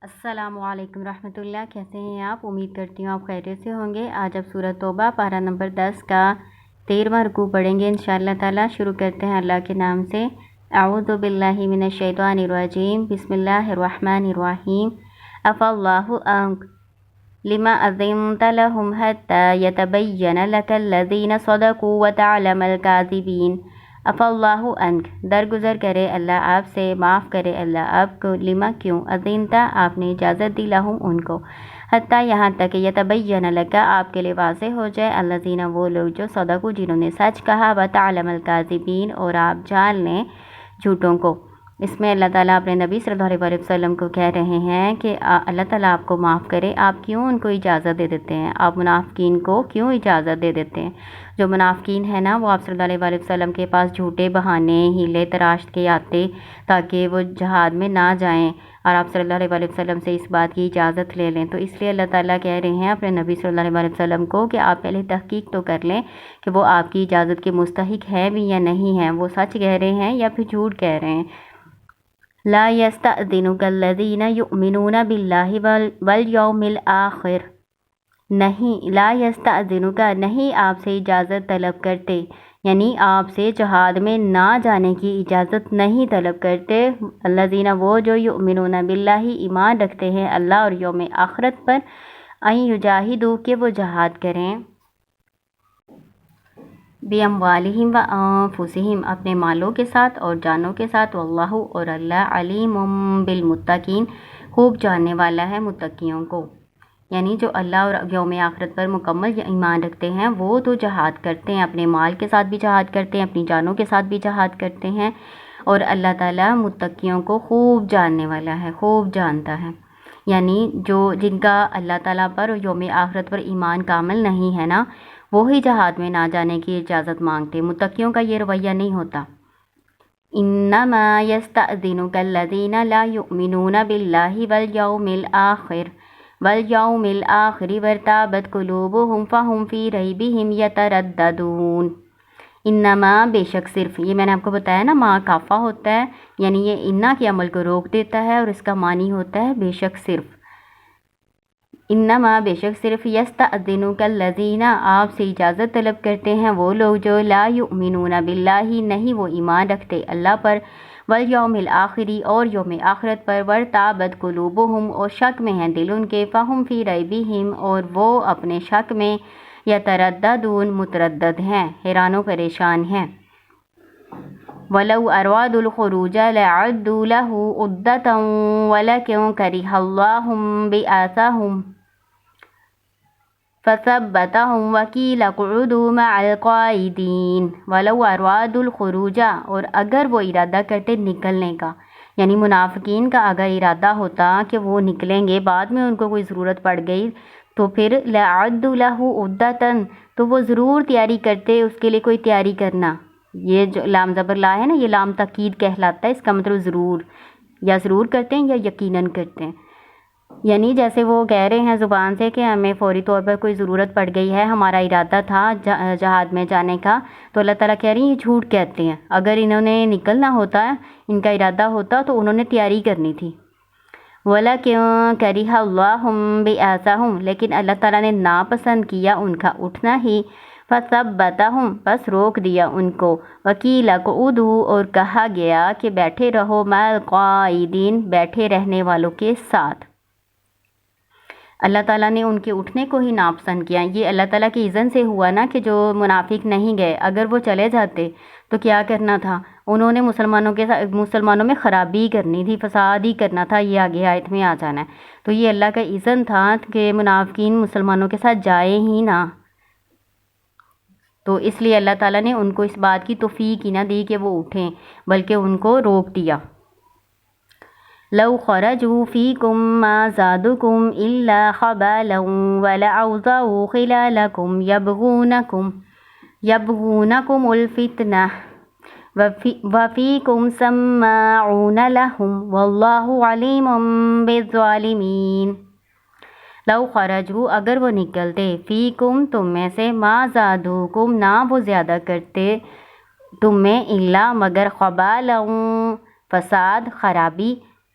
السلام علیکم رحمۃ اللہ، کیسے ہیں آپ؟ امید کرتی ہوں آپ خیریت سے ہوں گے۔ آج اب سورۃ توبہ پارہ نمبر 10 کا 13واں رکوع پڑھیں گے انشاءاللہ تعالی۔ شروع کرتے ہیں اللہ کے نام سے۔ اعوذ باللہ من الشیطان الرجیم، بسم اللہ الرحمن الرحیم۔ عفا اللہ عنک لما اذنت لهم حتى يتبين لك الذين صدقوا وتعلم الكاذبين۔ عفا اللہ عنک، درگزر کرے اللہ آپ سے، معاف کرے اللہ آپ کو، لما کیوں، اذنتا آپ نے اجازت دی، لہم ان کو، حتیٰ یہاں تک، یتبین لکا آپ کے لیے واضح ہو جائے، الذین وہ لوگ جو صدقوا جنہوں نے سچ کہا، وتعلم الکاذبین اور آپ جان لیں جھوٹوں کو۔ اس میں اللہ تعالیٰ اپنے نبی صلی اللہ علیہ وسلم کو کہہ رہے ہیں کہ اللہ تعالیٰ آپ کو معاف کرے، آپ کیوں ان کو اجازت دے دیتے ہیں، آپ منافقین کو کیوں اجازت دے دیتے ہیں۔ جو منافقین ہیں نا، وہ آپ صلی اللہ علیہ وسلم کے پاس جھوٹے بہانے ہیلے تراش کے آتے تاکہ وہ جہاد میں نہ جائیں اور آپ صلی اللہ علیہ وسلم سے اس بات کی اجازت لے لیں۔ تو اس لیے اللہ تعالیٰ کہہ رہے ہیں اپنے نبی صلی اللہ علیہ وسلم کو کہ آپ پہلے تحقیق تو کر لیں کہ وہ آپ کی اجازت کے مستحق ہے بھی یا نہیں ہیں، وہ سچ کہہ رہے ہیں یا پھر جھوٹ کہہ رہے ہیں۔ لا یستأذنک الذین یؤمنون باللہ والیوم الآخر، نہیں، لا یستأذنک نہیں آپ سے اجازت طلب کرتے، یعنی آپ سے جہاد میں نہ جانے کی اجازت نہیں طلب کرتے، الذین وہ جو یؤمنون باللہ ایمان رکھتے ہیں اللہ اور یوم آخرت پر، ان یجاہدوا کہ وہ جہاد کریں، بِأَمْوَالِهِمْ وَأَنفُسِهِمْ اپنے مالوں کے ساتھ اور جانوں کے ساتھ، واللہ اور اللہ علیم بالمتقین خوب جاننے والا ہے متقیوں کو۔ یعنی جو اللہ اور یوم آخرت پر مکمل ایمان رکھتے ہیں وہ تو جہاد کرتے ہیں، اپنے مال کے ساتھ بھی جہاد کرتے ہیں، اپنی جانوں کے ساتھ بھی جہاد کرتے ہیں، اور اللہ تعالیٰ متقیوں کو خوب جاننے والا ہے، خوب جانتا ہے۔ یعنی جن کا اللہ تعالیٰ پر اور یوم آخرت پر ایمان کامل نہیں ہے نا، وہی جہاد میں نہ جانے کی اجازت مانگتے، متقیوں کا یہ رویہ نہیں ہوتا۔ انما یستأذنک الذین لا یؤمنون باللہ والیوم الآخر وارتابت قلوبہم فہم فی ریبہم یترددون۔ انما بے شک صرف، یہ میں نے آپ کو بتایا نا ما کافہ ہوتا ہے، یعنی یہ انا کے عمل کو روک دیتا ہے اور اس کا معنی ہوتا ہے بے شک صرف۔ انما بے شک صرف، یستأذنک الذین آپ سے اجازت طلب کرتے ہیں وہ لوگ جو لا یؤمنون باللہ نہیں وہ ایمان رکھتے اللہ پر، والیوم الآخری اور یوم آخرت پر، وارتابت قلوبہم اور شک میں ہیں دل ان کے، فہم فی ریبہم اور وہ اپنے شک میں، یترددون متردد ہیں، حیران و پریشان ہیں۔ وَلَوْ أَرَادُوا الْخُرُوجَ لَأَعَدُّوا لَهُ عُدَّةً وَلَكِنْ كَرِهَ اللَّهُ بِعَاثَهُمْ فَثَبَّتَهُمْ وَقِيلَ اقْعُدُوا مَعَ الْقَاعِدِينَ۔ وَلَوْ أَرَادُوا الْخُرُوجَ اور اگر وہ ارادہ کرتے نکلنے کا، یعنی منافقین کا اگر ارادہ ہوتا کہ وہ نکلیں گے، بعد میں ان کو کوئی ضرورت پڑ گئی تو پھر لَأَعَدُّوا لَهُ عُدَّةً تو وہ ضرور تیاری کرتے، اس کے لیے کوئی تیاری کرنا۔ یہ جو لام زبر لا ہے نا، یہ لام تاکید کہلاتا ہے، اس کا مطلب ضرور، یا ضرور کرتے ہیں یا یقیناً کرتے ہیں۔ یعنی جیسے وہ کہہ رہے ہیں زبان سے کہ ہمیں فوری طور پر کوئی ضرورت پڑ گئی ہے، ہمارا ارادہ تھا جہاد میں جانے کا، تو اللہ تعالیٰ کہہ رہی ہیں یہ جھوٹ کہتے ہیں، اگر انہوں نے نکلنا ہوتا، ان کا ارادہ ہوتا تو انہوں نے تیاری کرنی تھی۔ وَلَكِنْ كَرِهَ اللَّهُ بِعَاثَهُمْ لیکن اللہ تعالیٰ نے ناپسند کیا ان کا اٹھنا ہی، فَثَبَّتَهُمْ بس روک دیا ان کو، وَقِيلَ اقْعُدُوا اور کہا گیا کہ بیٹھے رہو، مَعَ الْقَاعِدِينَ بیٹھے رہنے والوں کے ساتھ۔ اللہ تعالیٰ نے ان کے اٹھنے کو ہی ناپسند کیا۔ یہ اللہ تعالیٰ کی اذن سے ہوا نا کہ جو منافق نہیں گئے، اگر وہ چلے جاتے تو کیا کرنا تھا، انہوں نے مسلمانوں میں خرابی کرنی تھی، فساد ہی کرنا تھا، یہ آگے آیت میں آ جانا ہے۔ تو یہ اللہ کا اذن تھا کہ منافقین مسلمانوں کے ساتھ جائیں ہی نہ، تو اس لیے اللہ تعالیٰ نے ان کو اس بات کی توفیق ہی نہ دی کہ وہ اٹھیں، بلکہ ان کو روک دیا۔ لَوْ خَرَجُوا فِيكُمْ مَا زَادُوكُمْ إِلَّا خَبَالًا وَلَأَوْضَعُوا خِلَالَكُمْ يَبْغُونَكُمُ الْفِتْنَةَ وَفِيكُمْ سَمَّاعُونَ لَهُمْ وَاللَّهُ عَلِيمٌ بِالظَّالِمِينَ۔ لَوْ خَرَجُوا اگر وہ نکلتے، فِيكُمْ تم میں سے، مَا زَادُوكُمْ نہ وہ زیادہ کرتے تم میں، إِلَّا مگر، خَبَالًا فساد خرابی،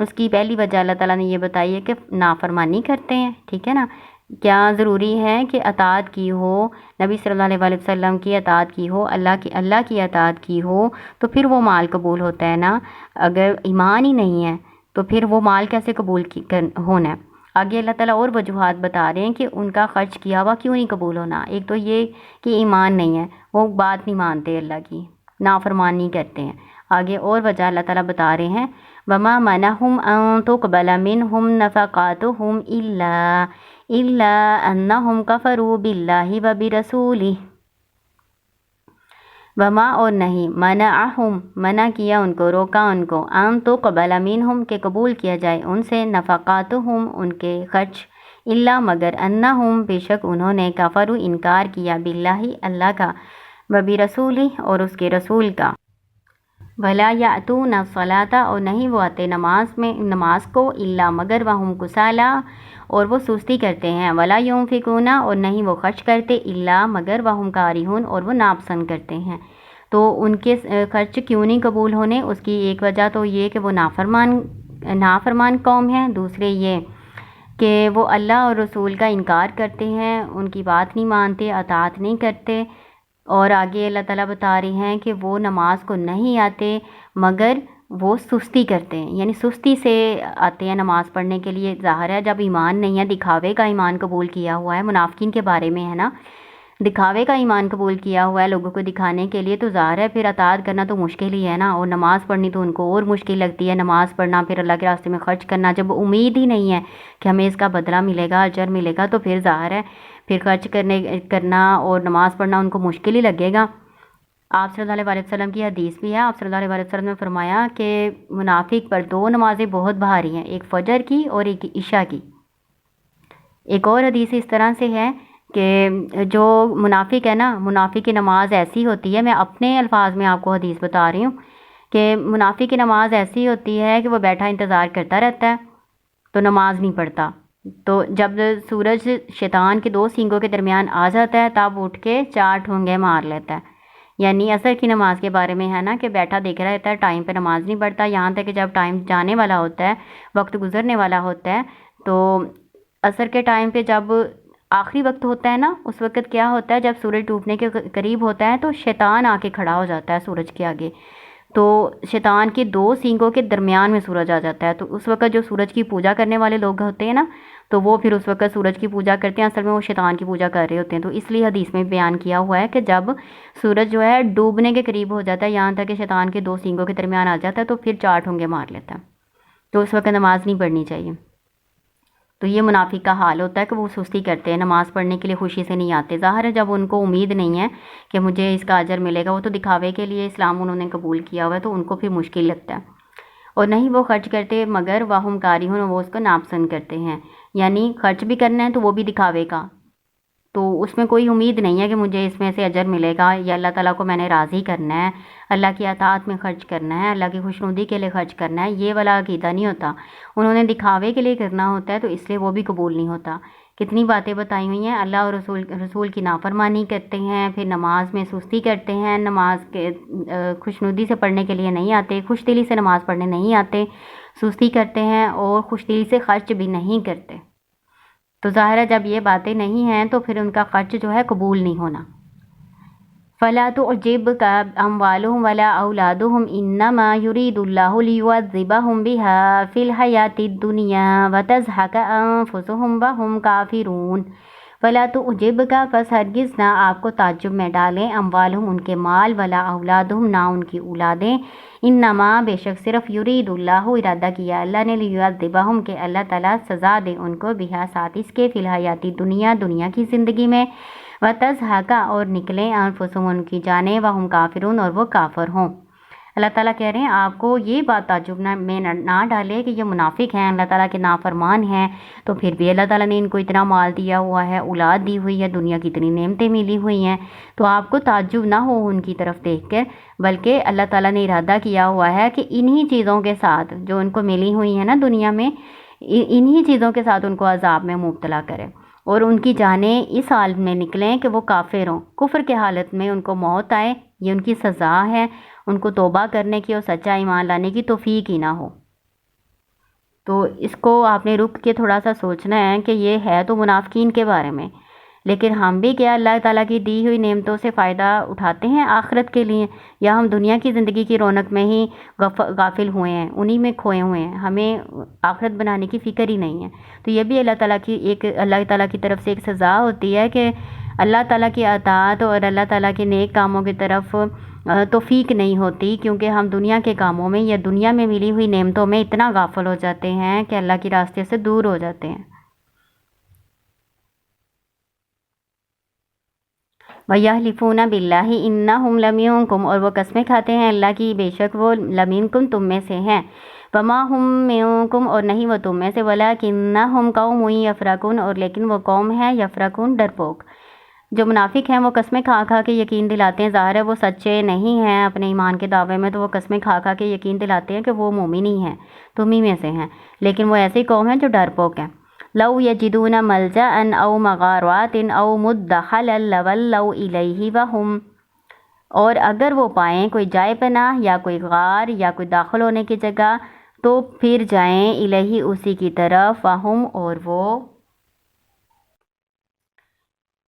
اس کی پہلی وجہ اللہ تعالیٰ نے یہ بتائی ہے کہ نافرمانی کرتے ہیں، ٹھیک ہے نا۔ کیا ضروری ہے کہ اطاعت کی ہو، نبی صلی اللہ علیہ وسلم کی اطاعت کی ہو، اللہ کی اطاعت کی ہو تو پھر وہ مال قبول ہوتا ہے نا۔ اگر ایمان ہی نہیں ہے تو پھر وہ مال کیسے قبول ہونا ہے؟ آگے اللہ تعالیٰ اور وجوہات بتا رہے ہیں کہ ان کا خرچ کیا ہوا کیوں نہیں قبول ہونا۔ ایک تو یہ کہ ایمان نہیں ہے، وہ بات نہیں مانتے اللہ کی، نافرمانی کرتے ہیں۔ آگے اور وجہ اللہ تعالیٰ بتا رہے ہیں وَمَا مَنَعَهُمْ أَن تُقْبَلَ مِنْهُمْ نَفَقَاتُهُمْ إِلَّا أَنَّهُمْ كَفَرُوا بِاللَّهِ وَبِرَسُولِهِ۔ وما اور نہیں، منع کیا ان کو، روکا ان کو، ان تقبل منہم کہ قبول کیا جائے ان سے، نفقاتہم ان کے خرچ، الا مگر انہم بے شک انہوں نے، کفروا انکار کیا، باللہ اللہ کا، وبرسولہ اور اس کے رسول کا، ولا یأتون الصلاۃ اور نہیں وہ آتے نماز کو، الا مگر وہم کسالی اور وہ سستی کرتے ہیں، ولا ينفقون اور نہیں وہ خرچ کرتے، الا مگر وہم کارہون اور وہ ناپسند کرتے ہیں۔ تو ان کے خرچ کیوں نہیں قبول ہونے؟ اس کی ایک وجہ تو یہ کہ وہ نافرمان قوم ہے، دوسرے یہ کہ وہ اللہ اور رسول کا انکار کرتے ہیں، ان کی بات نہیں مانتے، اطاعت نہیں کرتے۔ اور آگے اللہ تعالیٰ بتا رہے ہیں کہ وہ نماز کو نہیں آتے مگر وہ سستی کرتے ہیں، یعنی سستی سے آتے ہیں نماز پڑھنے کے لیے۔ ظاہر ہے جب ایمان نہیں ہے، دکھاوے کا ایمان قبول کیا ہوا ہے، منافقین کے بارے میں ہے نا، دکھاوے کا ایمان قبول کیا ہوا ہے لوگوں کو دکھانے کے لیے، تو ظاہر ہے پھر اطاعت کرنا تو مشکل ہی ہے نا، اور نماز پڑھنی تو ان کو اور مشکل لگتی ہے، نماز پڑھنا، پھر اللہ کے راستے میں خرچ کرنا، جب امید ہی نہیں ہے کہ ہمیں اس کا بدلہ ملے گا، اجر ملے گا، تو پھر ظاہر ہے پھر خرچ کرنا اور نماز پڑھنا ان کو مشکل ہی لگے گا۔ آپ صلی اللہ علیہ وسلم کی حدیث بھی ہے، آپ صلی اللہ علیہ وسلم نے فرمایا کہ منافق پر دو نمازیں بہت بھاری ہیں، ایک فجر کی اور ایک عشاء کی۔ ایک اور حدیث اس طرح سے ہے کہ جو منافق ہے نا، منافق کی نماز ایسی ہوتی ہے، میں اپنے الفاظ میں آپ کو حدیث بتا رہی ہوں کہ منافق کی نماز ایسی ہوتی ہے کہ وہ بیٹھا انتظار کرتا رہتا ہے تو نماز نہیں پڑھتا، تو جب سورج شیطان کے دو سینگوں کے درمیان آ جاتا ہے تب اٹھ کے 4 ٹھونگے مار لیتا ہے۔ یعنی عصر کی نماز کے بارے میں ہے نا کہ بیٹھا دیکھ رہا رہتا ہے، ٹائم پہ نماز نہیں پڑھتا، یہاں تک کہ جب ٹائم جانے والا ہوتا ہے، وقت گزرنے والا ہوتا ہے، تو عصر کے ٹائم پہ جب آخری وقت ہوتا ہے نا، اس وقت کیا ہوتا ہے، جب سورج ڈوبنے کے قریب ہوتا ہے تو شیطان آ کے کھڑا ہو جاتا ہے سورج کے آگے، تو شیطان کے دو سینگوں کے درمیان میں سورج آ جاتا ہے، تو اس وقت جو سورج کی پوجا کرنے والے لوگ ہوتے ہیں نا، تو وہ پھر اس وقت سورج کی پوجا کرتے ہیں، اصل میں وہ شیطان کی پوجا کر رہے ہوتے ہیں۔ تو اس لیے حدیث میں بیان کیا ہوا ہے کہ جب سورج جو ہے ڈوبنے کے قریب ہو جاتا ہے، یہاں تک کہ شیطان کے دو سینگوں کے درمیان آ جاتا ہے، تو پھر 4 ٹھونگے مار لیتا ہے، تو اس وقت نماز نہیں پڑھنی چاہیے۔ تو یہ منافق کا حال ہوتا ہے کہ وہ سستی کرتے ہیں، نماز پڑھنے کے لیے خوشی سے نہیں آتے۔ ظاہر ہے جب ان کو امید نہیں ہے کہ مجھے اس کا اجر ملے گا، وہ تو دکھاوے کے لیے اسلام انہوں نے قبول کیا ہوا ہے، تو ان کو پھر مشکل لگتا ہے۔ اور نہیں وہ خرچ کرتے مگر وہم کارہون، وہ اس کو ناپسند کرتے ہیں، یعنی خرچ بھی کرنا ہے تو وہ بھی دکھاوے کا، تو اس میں کوئی امید نہیں ہے کہ مجھے اس میں سے اجر ملے گا، یا اللہ تعالیٰ کو میں نے راضی کرنا ہے، اللہ کی اطاعت میں خرچ کرنا ہے، اللہ کی خوشنودی کے لیے خرچ کرنا ہے، یہ والا عقیدہ نہیں ہوتا، انہوں نے دکھاوے کے لیے کرنا ہوتا ہے، تو اس لیے وہ بھی قبول نہیں ہوتا۔ کتنی باتیں بتائی ہوئی ہیں، اللہ اور رسول کی نافرمانی کرتے ہیں، پھر نماز میں سستی کرتے ہیں، نماز کے خوشنودی سے پڑھنے کے لیے نہیں آتے، خوش دلی سے نماز پڑھنے نہیں آتے، سستی کرتے ہیں اور خوش دلی سے خرچ بھی نہیں کرتے۔ تو ظاہر ہے جب یہ باتیں نہیں ہیں تو پھر ان کا خرچ جو ہے قبول نہیں ہونا۔ فَلَا تُعْجِبْكَ أَمْوَالُهُمْ وَلَا أَوْلَادُهُمْ إِنَّمَا يُرِيدُ اللَّهُ لِيُعَذِّبَهُمْ بِهَا فِي الْحَيَاةِ الدُّنْيَا وَتَزْهَقَ أَنفُسُهُمْ وَهُمْ كَافِرُونَ۔ فَلَا تُعْجِبْكَ پس ہرگز نہ آپ کو تعجب میں ڈالیں، اموالہم ان کے مال، ولا اولادہم نہ ان کی اولادیں، انما بے شک صرف یرید اللہ ارادہ کیا اللہ نے، لیعذبہم کہ اللہ تعالیٰ سزا دے ان کو، بہا ساتھ اس کے، فی الحیاتی دنیا کی زندگی میں، وتزہق اور نکلیں، انفسہم ان کی جانیں، وہم کافرون اور وہ کافر ہوں۔ اللہ تعالیٰ کہہ رہے ہیں آپ کو یہ بات تعجب میں نہ ڈالے کہ یہ منافق ہیں، اللہ تعالیٰ کے نافرمان ہیں، تو پھر بھی اللہ تعالیٰ نے ان کو اتنا مال دیا ہوا ہے، اولاد دی ہوئی ہے، دنیا کی اتنی نعمتیں ملی ہوئی ہیں، تو آپ کو تعجب نہ ہو ان کی طرف دیکھ کر، بلکہ اللہ تعالیٰ نے ارادہ کیا ہوا ہے کہ انہی چیزوں کے ساتھ جو ان کو ملی ہوئی ہیں نا دنیا میں، انہی چیزوں کے ساتھ ان کو عذاب میں مبتلا کرے، اور ان کی جانیں اس حال میں نکلیں کہ وہ کافر ہوں، کفر کے حالت میں ان کو موت آئے، یہ ان کی سزا ہے، ان کو توبہ کرنے کی اور سچا ایمان لانے کی توفیق ہی نہ ہو۔ تو اس کو آپ نے رک کے تھوڑا سا سوچنا ہے کہ یہ ہے تو منافقین کے بارے میں، لیکن ہم بھی کیا اللہ تعالیٰ کی دی ہوئی نعمتوں سے فائدہ اٹھاتے ہیں آخرت کے لیے، یا ہم دنیا کی زندگی کی رونق میں ہی غافل ہوئے ہیں، انہی میں کھوئے ہوئے ہیں، ہمیں آخرت بنانے کی فکر ہی نہیں ہے۔ تو یہ بھی اللہ تعالیٰ کی طرف سے ایک سزا ہوتی ہے کہ اللہ تعالیٰ کی اطاعت اور اللہ تعالیٰ کے نیک کاموں کی طرف توفیق نہیں ہوتی، کیونکہ ہم دنیا کے کاموں میں یا دنیا میں ملی ہوئی نعمتوں میں اتنا غافل ہو جاتے ہیں کہ اللہ کے راستے سے دور ہو جاتے ہیں۔ وَيَحْلِفُونَ بِاللَّهِ إِنَّهُمْ لَمِنكُمْ، اور وہ قسمیں کھاتے ہیں اللہ کی بے شک وہ لمنکم تم میں سے ہیں، وَمَا هُمْ مِنكُمْ اور نہیں وہ تم میں سے، وَلَكِنَّهُمْ قَوْمٌ يَفْرَقُونَ اور لیکن وہ قوم ہے یفرقون ڈرپوک۔ جو منافق ہیں وہ قسمیں کھا کھا کے یقین دلاتے ہیں، ظاہر ہے وہ سچے نہیں ہیں اپنے ایمان کے دعوے میں، تو وہ قسمیں کھا کھا کے یقین دلاتے ہیں کہ وہ مومن ہی ہیں، تم ہی میں سے ہیں، لیکن وہ ایسی قوم ہے جو ڈرپوک ہیں۔ لو یجدون ملجأ او مغارات او مدخلا لولوا الیہ وہم، اور اگر وہ پائیں کوئی جائے پناہ یا کوئی غار یا کوئی داخل ہونے کی جگہ تو پھر جائیں الیہ اسی کی طرف، وہم اور وہ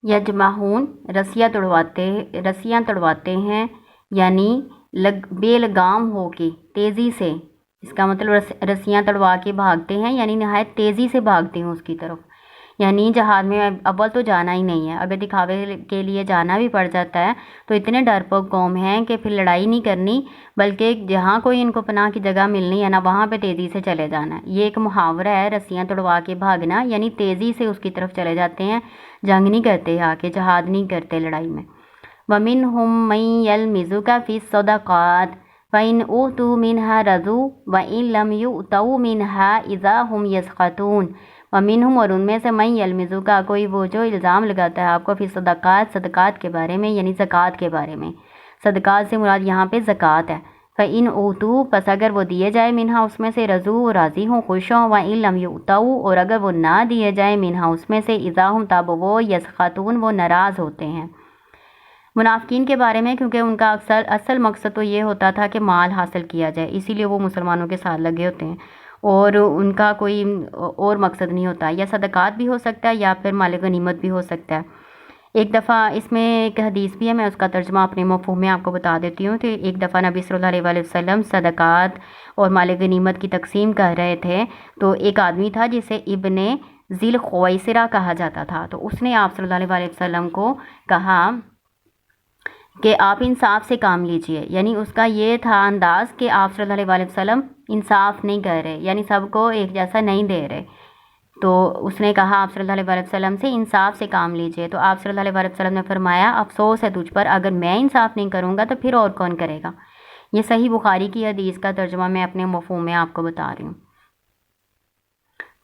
یجمعون رسیاں تڑواتے ہیں، یعنی بے لگام ہو کے تیزی سے، اس کا مطلب رسیاں تڑوا کے بھاگتے ہیں، یعنی نہایت تیزی سے بھاگتے ہیں اس کی طرف، یعنی جہاد میں اول تو جانا ہی نہیں ہے، اگر دکھاوے کے لیے جانا بھی پڑ جاتا ہے تو اتنے ڈرپوک قوم ہیں کہ پھر لڑائی نہیں کرنی، بلکہ جہاں کوئی ان کو پناہ کی جگہ ملنی ہے نا وہاں پہ تیزی سے چلے جانا ہے۔ یہ ایک محاورہ ہے رسیاں تڑوا کے بھاگنا، یعنی تیزی سے اس کی طرف چلے جاتے ہیں، جنگ نہیں کرتے، آ کے جہاد نہیں کرتے لڑائی میں۔ وَمِنْهُمْ مَنْ يَلْمِزُكَ فِي الصَّدَقَاتِ فَإِنْ أُوتُوا مِنْهَا رَضُوا وَإِنْ لَمْ يُؤْتَوْا مِنْهَا إِذَا هُمْ يَسْخَطُونَ۔ وَمِنْهُمْ اور ان میں سے مَنْ يَلْمِزُكَ کوئی وہ جو الزام لگاتا ہے آپ کو، فی الصدقات صدقات کے بارے میں، یعنی زکوٰۃ کے بارے میں، صدقات سے مراد یہاں پہ زکوٰۃ ہے۔ فَإِنْ أُوتُوا پس اگر وہ دیے جائے، منہا اس میں سے، رضوا راضی ہوں خوش ہوں، وَإِنْ لَمْ يُؤْتَوْا اور اگر وہ نہ دیے جائے، منہا اس میں سے، اذا ہم تب وہ یسخطون وہ ناراض ہوتے ہیں۔ منافقین کے بارے میں، کیونکہ ان کا اصل مقصد تو یہ ہوتا تھا کہ مال حاصل کیا جائے، اسی لیے وہ مسلمانوں کے ساتھ لگے ہوتے ہیں، اور ان کا کوئی اور مقصد نہیں ہوتا، یا صدقات بھی ہو سکتا ہے یا پھر مال غنیمت بھی ہو سکتا ہے۔ ایک دفعہ اس میں ایک حدیث بھی ہے، میں اس کا ترجمہ اپنے مفہوم میں آپ کو بتا دیتی ہوں، کہ ایک دفعہ نبی صلی اللہ علیہ وسلم صدقات اور مال غنیمت کی تقسیم کر رہے تھے، تو ایک آدمی تھا جسے ابن ذی الخویصرہ کہا جاتا تھا، تو اس نے آپ صلی اللہ علیہ وسلم کو کہا کہ آپ انصاف سے کام لیجئے، یعنی اس کا یہ تھا انداز کہ آپ صلی اللہ علیہ وسلم انصاف نہیں کر رہے، یعنی سب کو ایک جیسا نہیں دے رہے، تو اس نے کہا آپ صلی اللہ علیہ وسلم سے انصاف سے کام لیجئے، تو آپ صلی اللہ علیہ وسلم نے فرمایا افسوس ہے تجھ پر، اگر میں انصاف نہیں کروں گا تو پھر اور کون کرے گا۔ یہ صحیح بخاری کی حدیث کا ترجمہ میں اپنے مفہوم میں آپ کو بتا رہی ہوں۔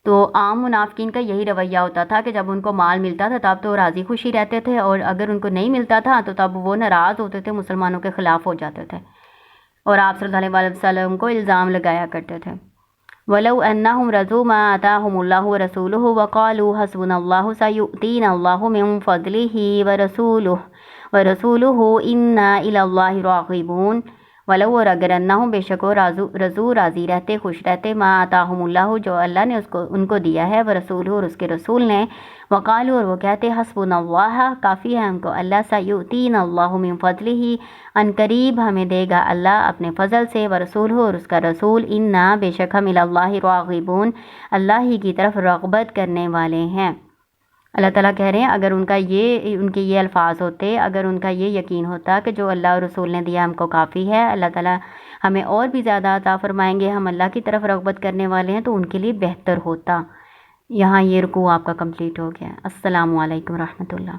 تو عام منافقین کا یہی رویہ ہوتا تھا کہ جب ان کو مال ملتا تھا تب تو راضی خوشی رہتے تھے، اور اگر ان کو نہیں ملتا تھا تو تب وہ ناراض ہوتے تھے، مسلمانوں کے خلاف ہو جاتے تھے، اور آپ صلی اللہ علیہ وسلم کو الزام لگایا کرتے تھے۔ وَلَوْ أَنَّهُمْ رَضُوا مَا آتَاهُمُ اللَّهُ وَرَسُولُهُ وَقَالُوا حَسْبُنَا اللَّهُ سَيُؤْتِينَا اللَّهُ مِنْ فَضْلِهِ وَرَسُولُهُ إِنَّا إِلَى اللَّهِ رَاغِبُونَ۔ ولو اور اگر انہم بے شک رضو راضی رہتے، خوش رہتے، ما آتاہم اللہ جو اللہ نے ان کو دیا ہے، ورسولہ اور اس کے رسول نے، وقالوا اور وہ کہتے حسبنا اللہ کافی ہے ہم کو اللہ، سیؤتینا اللہ من فضلہ ان قریب ہمیں دے گا اللہ اپنے فضل سے، ورسولہ اور اس کا رسول، انا بے شک ہم الی اللہ راغبون اللہ ہی کی طرف رغبت کرنے والے ہیں۔ اللہ تعالیٰ کہہ رہے ہیں اگر ان کے یہ الفاظ ہوتے، اگر ان کا یہ یقین ہوتا کہ جو اللہ اور رسول نے دیا ہم کو کافی ہے، اللہ تعالیٰ ہمیں اور بھی زیادہ عطا فرمائیں گے، ہم اللہ کی طرف رغبت کرنے والے ہیں، تو ان کے لیے بہتر ہوتا۔ یہاں یہ رکوع آپ کا کمپلیٹ ہو گیا۔ السلام علیکم ورحمۃ اللہ۔